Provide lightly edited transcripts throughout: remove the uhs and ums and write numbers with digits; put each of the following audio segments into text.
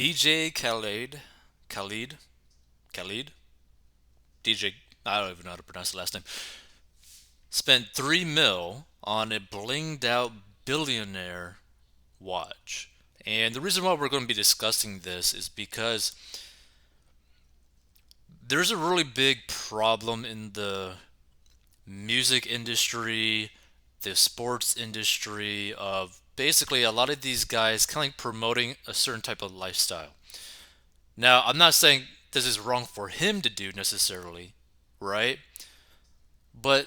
DJ Khalid, Khalid, DJ, I don't even know how to pronounce the last name, spent 3 mil on a blinged out billionaire watch. And the reason why we're going to be discussing this is because there's a really big problem in the music industry, the sports industry of basically a lot of these guys kind of like promoting a certain type of lifestyle. Now, I'm not saying this is wrong for him to do necessarily, right? But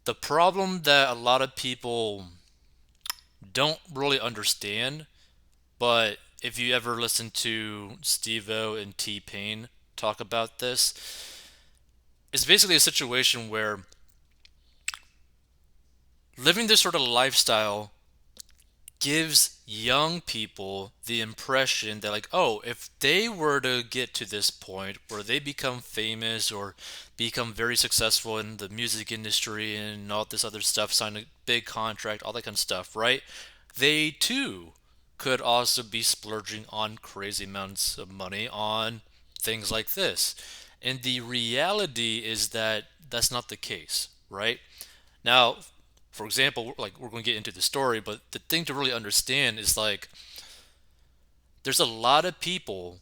the problem that a lot of people don't really understand, but if you ever listen to Steve-O and T-Pain talk about this, it's basically a situation where living this sort of lifestyle gives young people the impression that, like, oh, if they were to get to this point where they become famous or become very successful in the music industry and all this other stuff, sign a big contract, all that kind of stuff, right? They too could also be splurging on crazy amounts of money on things like this. And the reality is that that's not the case, right? Now, for example, like we're going to get into the story, but the thing to really understand is like there's a lot of people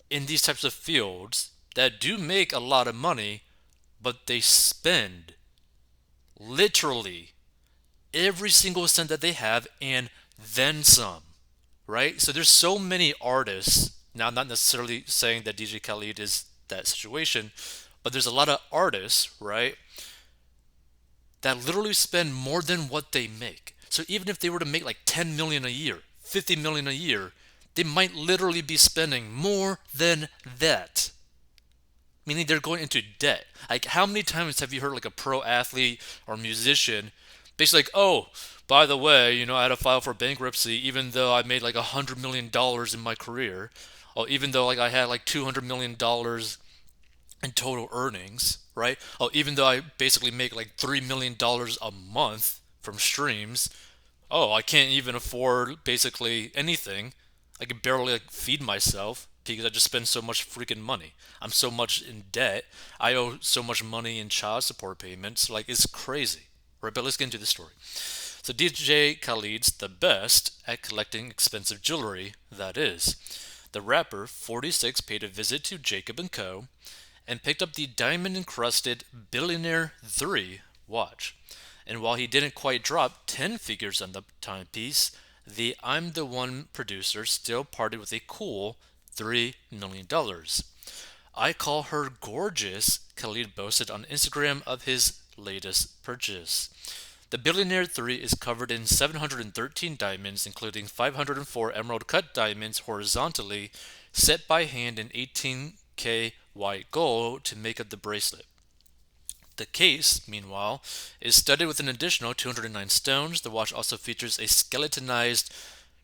in these types of fields that do make a lot of money, but they spend literally every single cent that they have and then some, right? So there's so many artists. Now, I'm not necessarily saying that DJ Khaled is that situation, but there's a lot of artists, right, that literally spend more than what they make. So even if they were to make like 10 million a year, 50 million a year, they might literally be spending more than that. Meaning they're going into debt. Like how many times have you heard like a pro athlete or musician basically like, oh, by the way, I had to file for bankruptcy even though I made like $100 million in my career, or even though like I had like $200 million in total earnings, right? Oh, even though I basically make like $3 million a month from streams, oh, I can't even afford basically anything. I can barely like feed myself because I just spend so much freaking money. I'm so much in debt. I owe so much money in child support payments. Like it's crazy, right? But let's get into the story. So DJ Khaled's the best at collecting expensive jewelry. That is, the rapper 46 paid a visit to Jacob and Co and picked up the diamond encrusted Billionaire 3 watch. And while he didn't quite drop 10 figures on the timepiece, the I'm the One producer still parted with a cool $3 million. I call her gorgeous, Khalid boasted on Instagram of his latest purchase. The Billionaire 3 is covered in 713 diamonds, including 504 emerald cut diamonds horizontally, set by hand in 18K white gold to make up the bracelet. The case, meanwhile, is studded with an additional 209 stones. The watch also features a skeletonized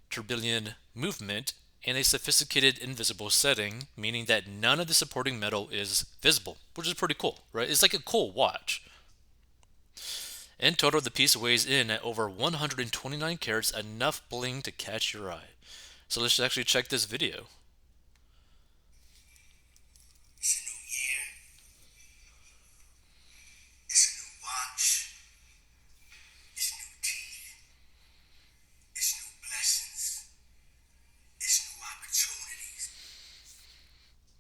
tourbillon movement and a sophisticated invisible setting, meaning that none of the supporting metal is visible, which is pretty cool, right? It's like a cool watch. In total, the piece weighs in at over 129 carats, enough bling to catch your eye. So let's actually check this video. It's a new year. It's a new watch. It's new teeth. It's new blessings. It's new opportunities.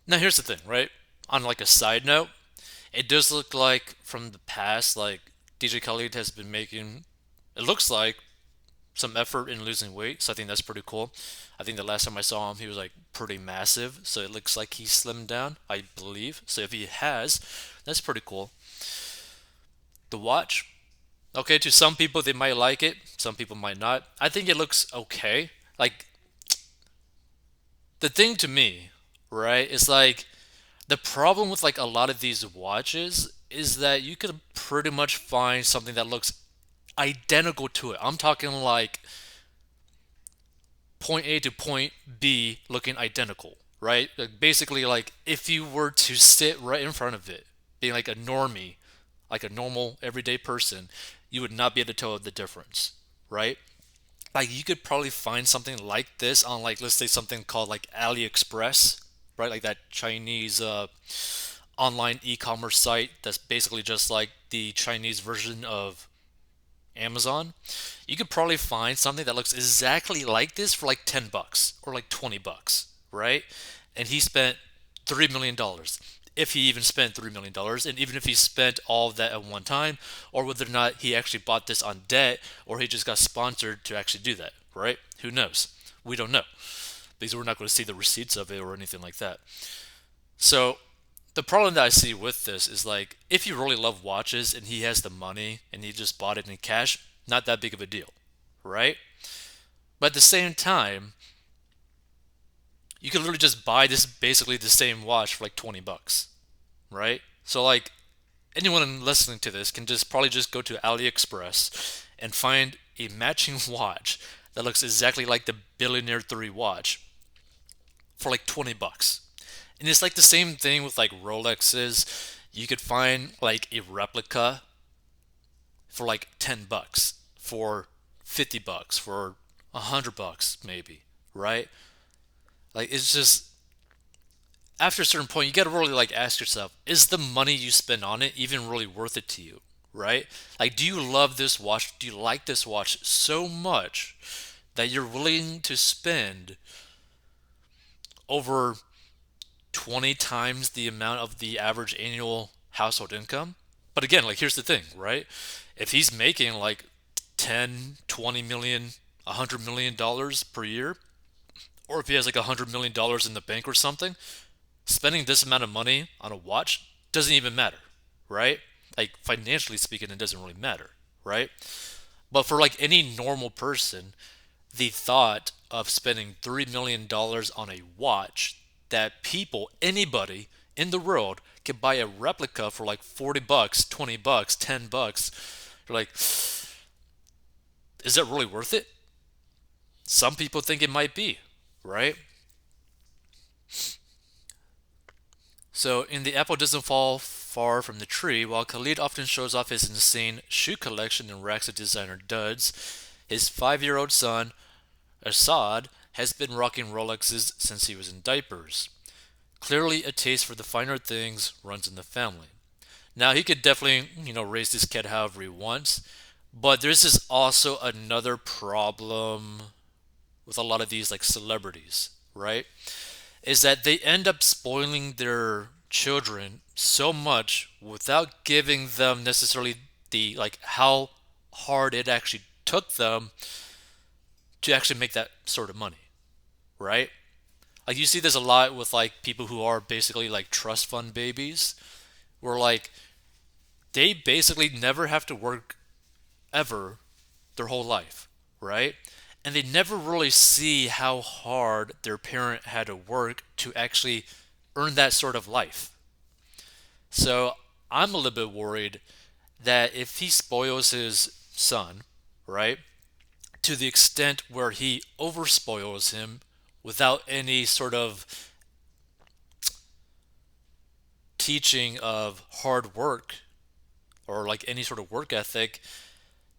Now here's the thing, right? On like a side note, it does look like from the past, like DJ Khaled has been making, it looks like some effort in losing weight. So I think that's pretty cool. I think the last time I saw him, he was like pretty massive. So it looks like he slimmed down, I believe. So if he has, that's pretty cool. The watch, okay, to some people they might like it, some people might not. I think it looks okay. Like the thing to me, right, is like the problem with like a lot of these watches is that you could pretty much find something that looks identical to it. I'm talking like point A to point B looking identical, right? Like basically, like if you were to sit right in front of it, being like a normie, like a normal everyday person, you would not be able to tell the difference, right? Like you could probably find something like this on like let's say something called like AliExpress, right? Like that Chinese online e-commerce site that's basically just like the Chinese version of Amazon. You could probably find something that looks exactly like this for like $10 or like $20, right? And he spent $3 million. If he even spent $3 million, and even if he spent all of that at one time, or whether or not he actually bought this on debt, or he just got sponsored to actually do that, right? Who knows? We don't know because we're not going to see the receipts of it or anything like that. So the problem that I see with this is like if you really love watches and he has the money and he just bought it in cash, not that big of a deal, right? But at the same time, you can literally just buy this basically the same watch for like $20, right? So like anyone listening to this can just probably just go to AliExpress and find a matching watch that looks exactly like the Billionaire 3 watch for like $20. And it's like the same thing with like Rolexes. You could find like a replica for like $10, for $50, for $100 maybe, right? Like it's just after a certain point you gotta really like ask yourself, is the money you spend on it even really worth it to you? Right? Like do you love this watch? Do you like this watch so much that you're willing to spend over 20 times the amount of the average annual household income? But again, like here's the thing, right? If he's making like 10, 20 million, $100 million per year, or if he has like $100 million in the bank or something, spending this amount of money on a watch doesn't even matter, right? Like financially speaking, it doesn't really matter, right? But for like any normal person, the thought of spending $3 million on a watch that people, anybody in the world, can buy a replica for like $40, $20, $10, you're like, is that really worth it? Some people think it might be, right? So, in The Apple Doesn't Fall Far from the Tree, while Khalid often shows off his insane shoe collection and racks of designer duds, his 5 year old son, Assad, has been rocking Rolexes since he was in diapers. Clearly, a taste for the finer things runs in the family. Now, he could definitely, raise this kid however he wants, but there's this also another problem with a lot of these like celebrities, right? Is that they end up spoiling their children so much without giving them necessarily the like how hard it actually took them to actually make that sort of money, right? Like you see this a lot with like people who are basically like trust fund babies, where like they basically never have to work ever their whole life, right? And they never really see how hard their parent had to work to actually earn that sort of life. So I'm a little bit worried that if he spoils his son, right, to the extent where he overspoils him without any sort of teaching of hard work or like any sort of work ethic,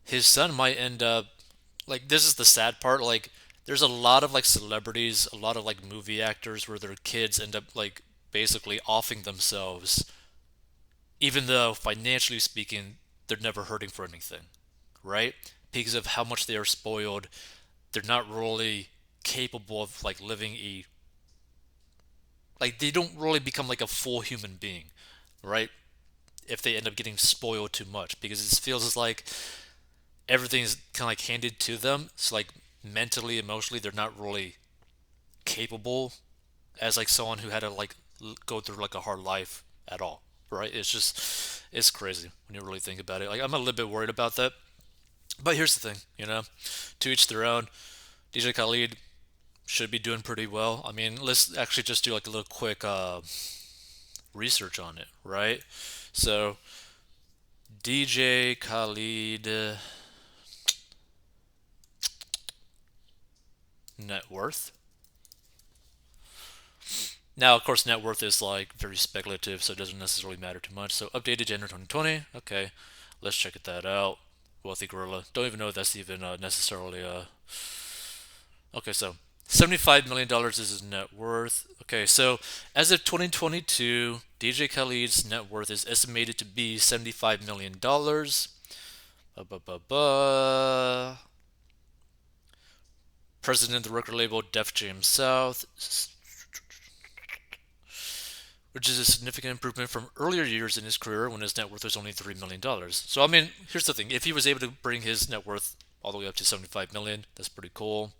his son might end up like this is the sad part. Like there's a lot of like celebrities, a lot of like movie actors where their kids end up like basically offing themselves, even though financially speaking, they're never hurting for anything, right? Because of how much they are spoiled, they're not really capable of like living a like they don't really become like a full human being, right? If they end up getting spoiled too much, because it feels like everything's kind of like handed to them. So like mentally, emotionally, they're not really capable as like someone who had to like go through like a hard life at all, right? It's just it's crazy when you really think about it. Like I'm a little bit worried about that. But here's the thing, to each their own. DJ Khalid should be doing pretty well. I mean, let's actually just do like a little quick research on it, right? So DJ Khalid net worth. Now, of course, net worth is like very speculative, so it doesn't necessarily matter too much. So updated January 2020. Okay, let's check that out. wealthy gorilla. Don't even know if that's even necessarily Okay, so $75 million is his net worth. Okay, so as of 2022, DJ Khaled's net worth is estimated to be $75 million. Ba-ba-ba-ba. President of the record label Def Jam South, which is a significant improvement from earlier years in his career when his net worth was only $3 million. So, I mean, here's the thing: if he was able to bring his net worth all the way up to 75 million, that's pretty cool.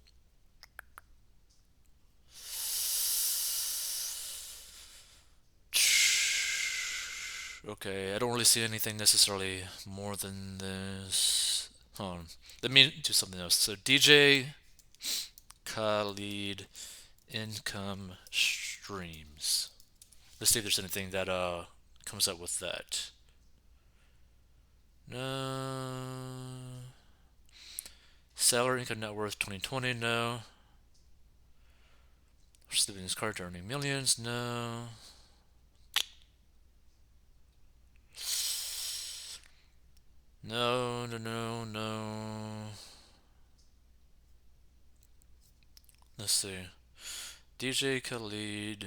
Okay, I don't really see anything necessarily more than this. Hold on. Let me do something else. So DJ Khalid income streams. Let's see if there's anything that comes up with that. No. Salary income net worth 2020, no. Receiving his card earning millions, no. No, no, no, no. Let's see. DJ Khalid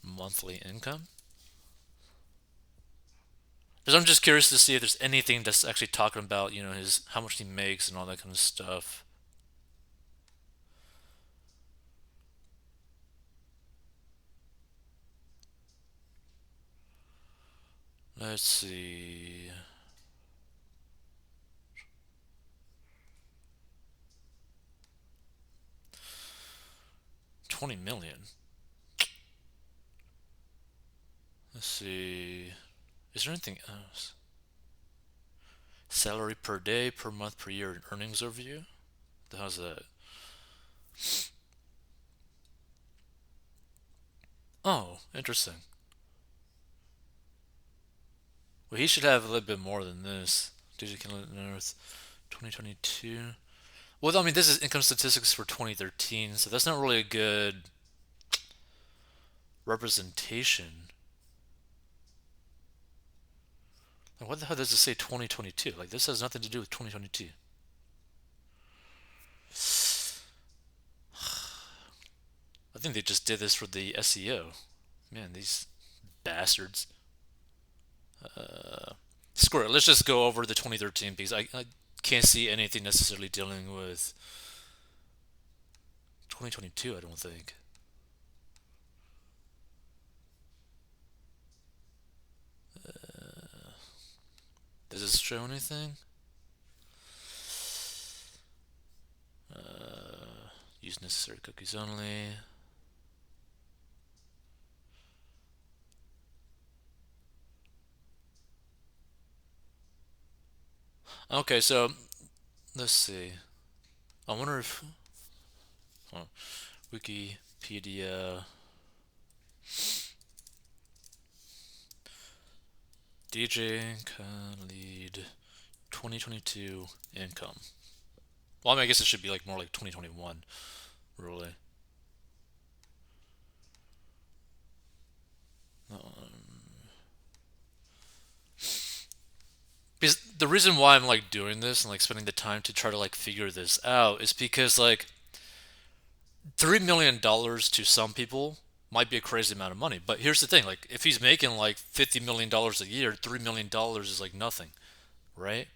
monthly income. Because I'm just curious to see if there's anything that's actually talking about, his how much he makes and all that kind of stuff. Let's see. 20 million. Let's see. Is there anything else? Salary per day, per month, per year, and earnings overview? How's that? Oh, interesting. Well, he should have a little bit more than this. Digital North 2022. Well, I mean, this is income statistics for 2013, so that's not really a good representation. Like, what the hell does it say 2022? Like, this has nothing to do with 2022. I think they just did this for the SEO. Man, these bastards. Screw it. Let's just go over the 2013 because I can't see anything necessarily dealing with 2022, I don't think. Does this show anything? Use necessary cookies only. Okay, so let's see. I wonder if Wikipedia DJ Khalid 2022 income. Well, I mean, I guess it should be like more like 2021, really. Because the reason why I'm like doing this and like spending the time to try to like figure this out is because like $3 million to some people might be a crazy amount of money. But here's the thing: like if he's making like $50 million a year, $3 million is like nothing, right?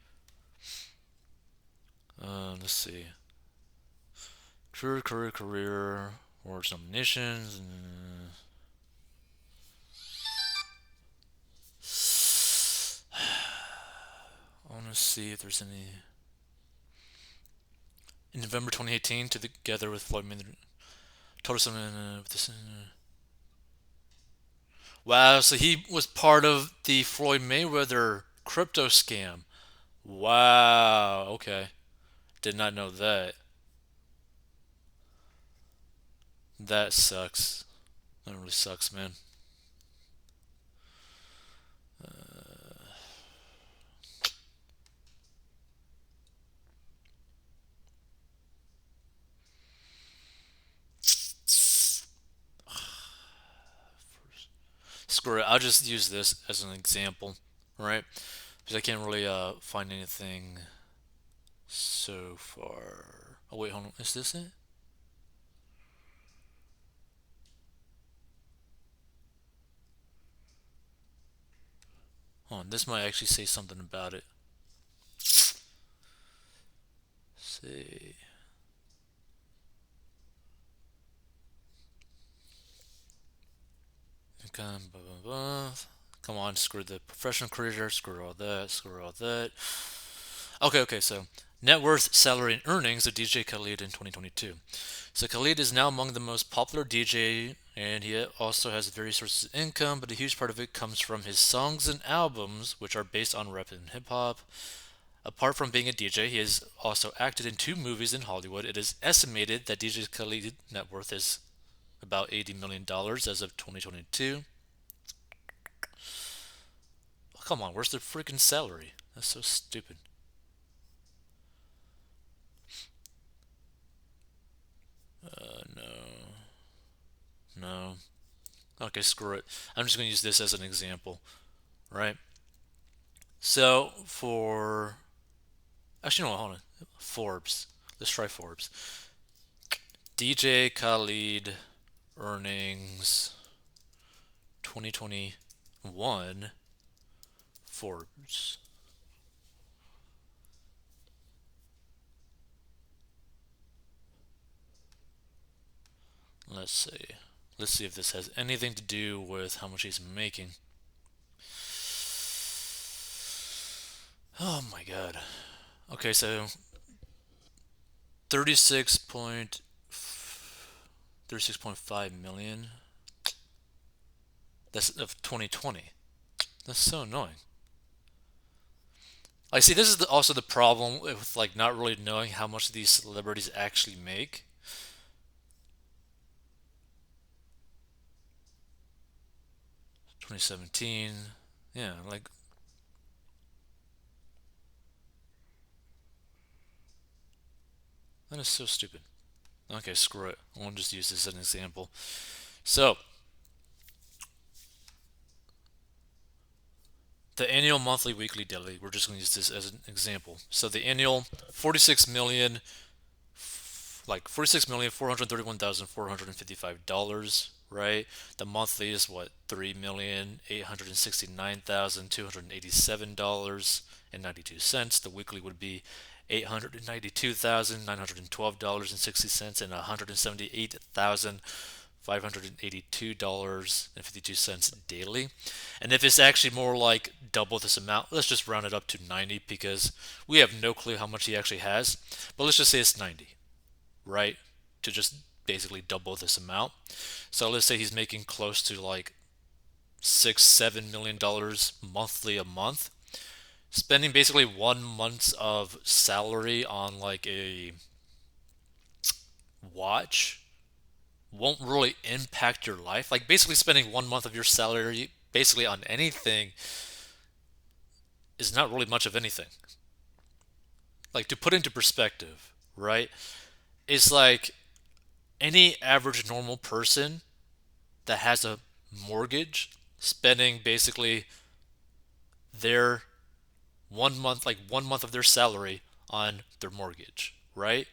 Let's see. Career, awards nominations. I want to see if there's any. In November 2018, together with Floyd Mayweather, total something with this. Wow, so he was part of the Floyd Mayweather crypto scam. Wow, okay. Did not know that. That sucks. That really sucks, man. Screw it. I'll just use this as an example, right? Because I can't really find anything so far. Oh wait, hold on. Is this it? Hold on. This might actually say something about it. See. Come, blah, blah, blah. Come on, screw the professional career, screw all that, screw all that. Okay, so net worth, salary, and earnings of DJ Khalid in 2022. So Khalid is now among the most popular DJ, and he also has various sources of income, but a huge part of it comes from his songs and albums, which are based on rap and hip hop. Apart from being a DJ, he has also acted in two movies in Hollywood. It is estimated that DJ Khalid net worth is about $80 million as of 2022. Oh, come on, where's the freaking salary? That's so stupid. No, no. Okay, screw it. I'm just going to use this as an example, right? So for actually, no, hold on. Forbes. Let's try Forbes. DJ Khalid earnings 2021 Forbes. Let's see. Let's see if this has anything to do with how much he's making. Oh my god. Okay, so 36 point 36.5 million. That's of 2020. That's so annoying. I see. This is also the problem with like not really knowing how much these celebrities actually make. 2017. Yeah, like that is so stupid. Okay, screw it. I want to just use this as an example. So the annual, monthly, weekly, daily. We're just going to use this as an example. So the annual, 46 million, like 46,431,455, right? The monthly is what, 3,869,287 dollars and 92 cents. The weekly would be $892,912.60 and $178,582.52 daily. And if it's actually more like double this amount, let's just round it up to 90 because we have no clue how much he actually has. But let's just say it's 90, right? To just basically double this amount. So let's say he's making close to like $6-7 million monthly a month. Spending basically 1 month's of salary on like a watch won't really impact your life. Like basically spending 1 month of your salary basically on anything is not really much of anything. Like to put into perspective, right? It's like any average normal person that has a mortgage spending basically their 1 month, like 1 month of their salary on their mortgage, right?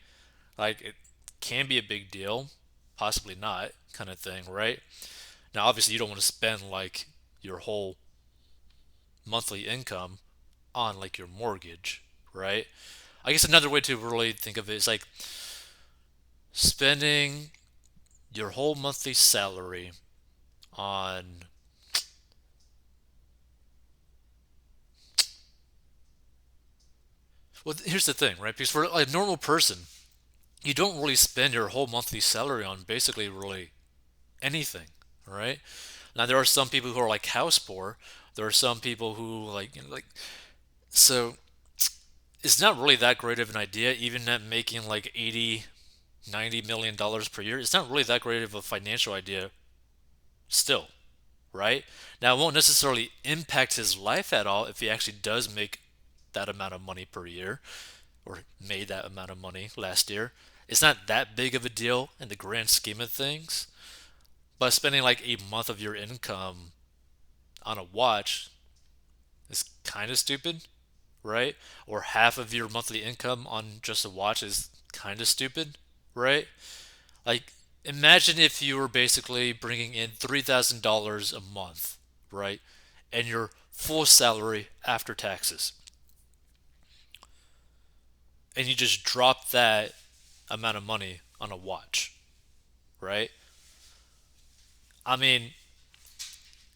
Like it can be a big deal, possibly not, kind of thing, right? Now, obviously, you don't want to spend like your whole monthly income on like your mortgage, right? I guess another way to really think of it is like spending your whole monthly salary on. Well, here's the thing, right? Because for a normal person, you don't really spend your whole monthly salary on basically really anything, right? Now there are some people who are like house poor. There are some people who like so it's not really that great of an idea even at making like 80-90 million dollars per year. It's not really that great of a financial idea still, right? Now it won't necessarily impact his life at all if he actually does make that amount of money per year or made that amount of money last year. It's not that big of a deal in the grand scheme of things. But spending like a month of your income on a watch is kind of stupid, right? Or half of your monthly income on just a watch is kind of stupid, right? Like, imagine if you were basically bringing in $3,000 a month, right? And your full salary after taxes. And you just drop that amount of money on a watch, right? I mean,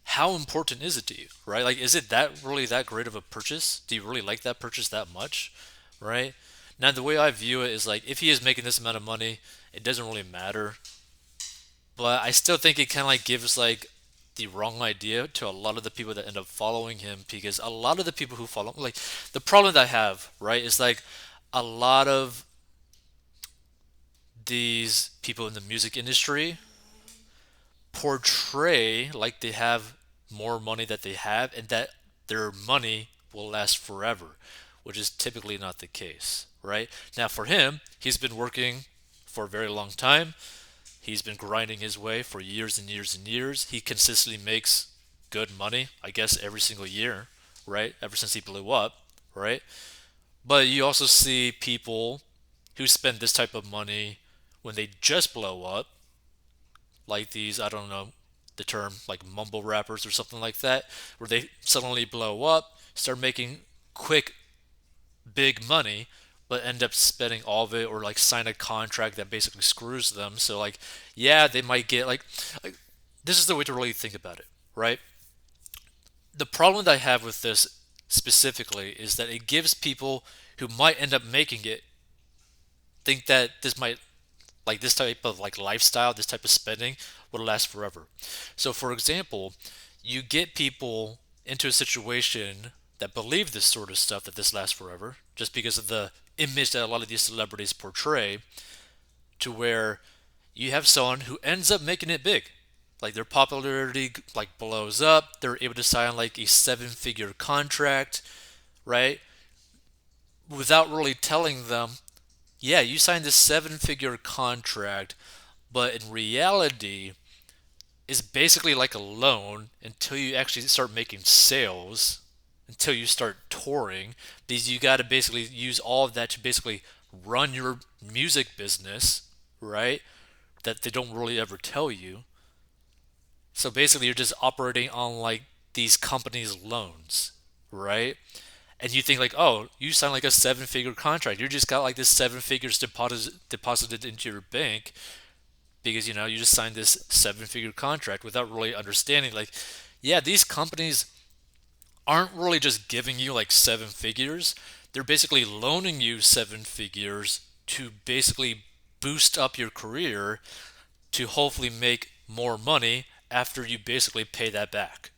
how important is it to you, right? Like, is it that really that great of a purchase? Do you really like that purchase that much, right? Now, the way I view it is like, if he is making this amount of money, it doesn't really matter. But I still think it kind of like gives like the wrong idea to a lot of the people that end up following him because a lot of the people who follow, like, the problem that I have, right, is like a lot of these people in the music industry portray like they have more money that they have and that their money will last forever, which is typically not the case, right? Now, for him, he's been working for a very long time. He's been grinding his way for years and years and years. He consistently makes good money, I guess, every single year, right? Ever since he blew up, right? But you also see people who spend this type of money when they just blow up, like these, I don't know the term, like mumble rappers or something like that, where they suddenly blow up, start making quick, big money, but end up spending all of it or like sign a contract that basically screws them. So, like, yeah, they might get like this is the way to really think about it, right? The problem that I have with this specifically is that it gives people who might end up making it think that this might like this type of like lifestyle, this type of spending would last forever. So for example, you get people into a situation that believe this sort of stuff that this lasts forever just because of the image that a lot of these celebrities portray to where you have someone who ends up making it big. Like their popularity like blows up, they're able to sign like a seven-figure contract, right? Without really telling them, yeah, you signed this seven-figure contract, but in reality, is basically like a loan until you actually start making sales, until you start touring. These you got to basically use all of that to basically run your music business, right? That they don't really ever tell you. So basically, you're just operating on like these companies' loans, right? And you think like, oh, you signed like a seven-figure contract. You just got like this seven figures deposited into your bank because you just signed this seven-figure contract without really understanding like, yeah, these companies aren't really just giving you like seven figures. They're basically loaning you seven figures to basically boost up your career to hopefully make more money after you basically pay that back.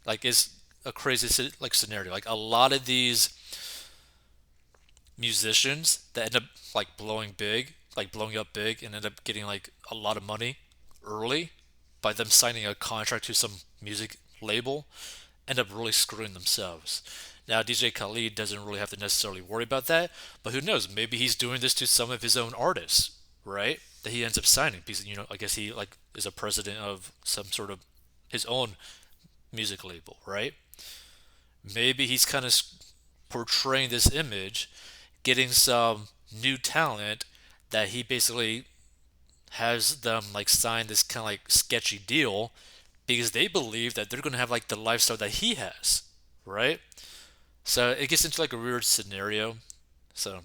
Like it's a crazy like scenario. Like a lot of these musicians that end up like blowing big, like blowing up big and end up getting like a lot of money early by them signing a contract to some music label end up really screwing themselves. Now, DJ Khalid doesn't really have to necessarily worry about that, but who knows? Maybe he's doing this to some of his own artists, right? That he ends up signing because I guess he like is a president of some sort of his own music label, right? Maybe he's kind of portraying this image, getting some new talent that he basically has them like sign this kind of like sketchy deal because they believe that they're going to have like the lifestyle that he has, right? So it gets into like a weird scenario. So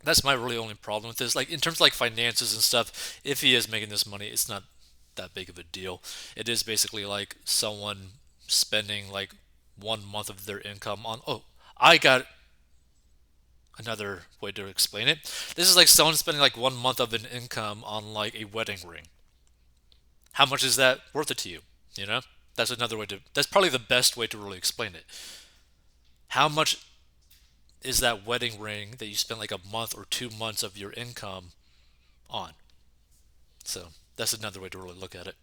that's my really only problem with this. Like in terms of like finances and stuff, if he is making this money, it's not that big of a deal. It is basically like someone spending like 1 month of their income on. Oh, I got another way to explain it. This is like someone spending like 1 month of an income on like a wedding ring. How much is that worth it to you? You know, that's another way to. That's probably the best way to really explain it. How much is that wedding ring that you spent like a month or 2 months of your income on? So that's another way to really look at it.